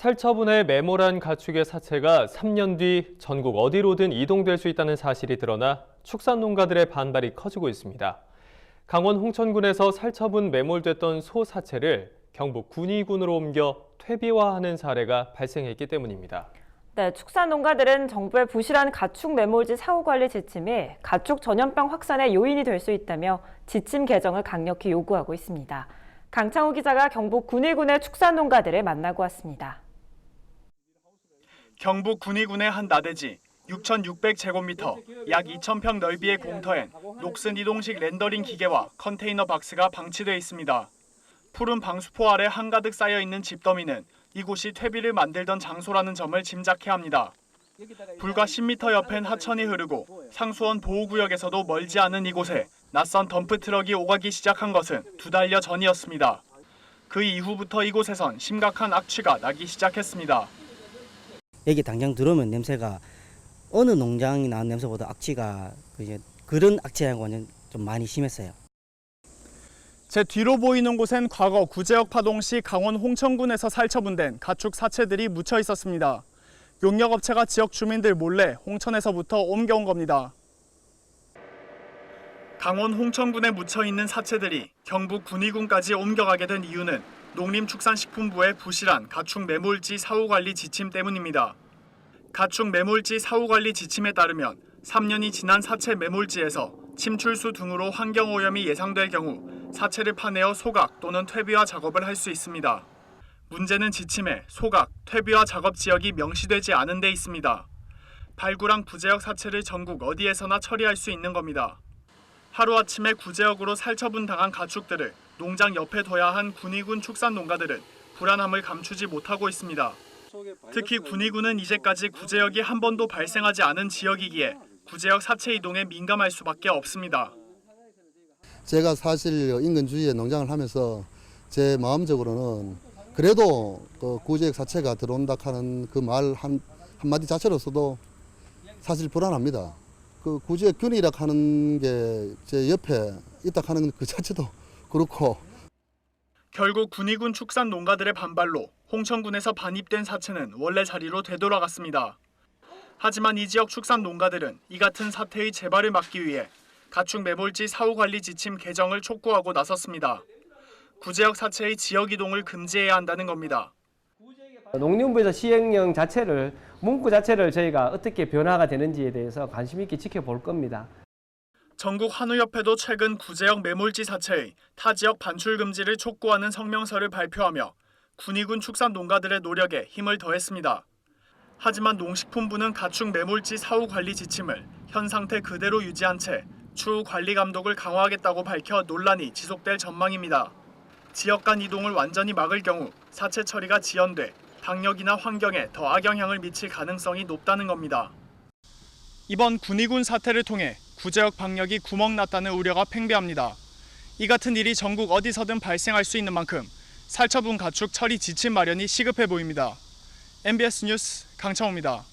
살처분에 매몰한 가축의 사체가 3년 뒤 전국 어디로든 이동될 수 있다는 사실이 드러나 축산농가들의 반발이 커지고 있습니다. 강원 홍천군에서 살처분 매몰됐던 소 사체를 경북 군위군으로 옮겨 퇴비화하는 사례가 발생했기 때문입니다. 네, 축산농가들은 정부의 부실한 가축 매몰지 사후관리 지침이 가축 전염병 확산의 요인이 될 수 있다며 지침 개정을 강력히 요구하고 있습니다. 강창우 기자가 경북 군위군의 축산농가들을 만나고 왔습니다. 경북 군위군의 한 나대지 6,600제곱미터, 약 2,000평 넓이의 공터엔 녹슨 이동식 렌더링 기계와 컨테이너 박스가 방치돼 있습니다. 푸른 방수포 아래 한가득 쌓여 있는 집더미는 이곳이 퇴비를 만들던 장소라는 점을 짐작케 합니다. 불과 10m 옆엔 하천이 흐르고 상수원 보호구역에서도 멀지 않은 이곳에 낯선 덤프트럭이 오가기 시작한 것은 2달여 전이었습니다. 그 이후부터 이곳에선 심각한 악취가 나기 시작했습니다. 여기 당장 들어오면 냄새가 어느 농장이 나는 냄새보다 악취가 그런 악취하고는 좀 많이 심했어요. 제 뒤로 보이는 곳엔 과거 구제역 파동시 강원 홍천군에서 살처분된 가축 사체들이 묻혀 있었습니다. 용역업체가 지역 주민들 몰래 홍천에서부터 옮겨온 겁니다. 강원 홍천군에 묻혀 있는 사체들이 경북 군위군까지 옮겨가게 된 이유는 농림축산식품부의 부실한 가축 매몰지 사후관리 지침 때문입니다. 가축 매몰지 사후관리 지침에 따르면 3년이 지난 사체 매몰지에서 침출수 등으로 환경오염이 예상될 경우 사체를 파내어 소각 또는 퇴비화 작업을 할 수 있습니다. 문제는 지침에 소각, 퇴비화 작업 지역이 명시되지 않은 데 있습니다. 발굴한 구제역 사체를 전국 어디에서나 처리할 수 있는 겁니다. 하루아침에 구제역으로 살처분 당한 가축들을 농장 옆에 둬야 한 군위군 축산농가들은 불안함을 감추지 못하고 있습니다. 특히 군위군은 이제까지 구제역이 한 번도 발생하지 않은 지역이기에 구제역 사체 이동에 민감할 수밖에 없습니다. 제가 사실 인근 주위에 농장을 하면서 제 마음적으로는 그래도 그 구제역 사체가 들어온다 하는 그 말 한마디 자체로서도 사실 불안합니다. 그 구제역 균이라 하는 게 제 옆에 있다 하는 그 자체도 그렇고. 결국 군위군 축산 농가들의 반발로 홍천군에서 반입된 사체는 원래 자리로 되돌아갔습니다. 하지만 이 지역 축산 농가들은 이 같은 사태의 재발을 막기 위해 가축 매몰지 사후관리 지침 개정을 촉구하고 나섰습니다. 구제역 사체의 지역 이동을 금지해야 한다는 겁니다. 농림부에서 시행령 자체를 문구 자체를 저희가 어떻게 변화가 되는지에 대해서 관심 있게 지켜볼 겁니다. 전국 한우협회도 최근 구제역 매몰지 사체의 타 지역 반출 금지를 촉구하는 성명서를 발표하며 군위군 축산 농가들의 노력에 힘을 더했습니다. 하지만 농식품부는 가축 매몰지 사후 관리 지침을 현 상태 그대로 유지한 채 추후 관리 감독을 강화하겠다고 밝혀 논란이 지속될 전망입니다. 지역 간 이동을 완전히 막을 경우 사체 처리가 지연돼 방역이나 환경에 더 악영향을 미칠 가능성이 높다는 겁니다. 이번 군위군 사태를 통해 구제역 방역이 구멍났다는 우려가 팽배합니다. 이 같은 일이 전국 어디서든 발생할 수 있는 만큼 살처분 가축 처리 지침 마련이 시급해 보입니다. MBS 뉴스 강창호입니다.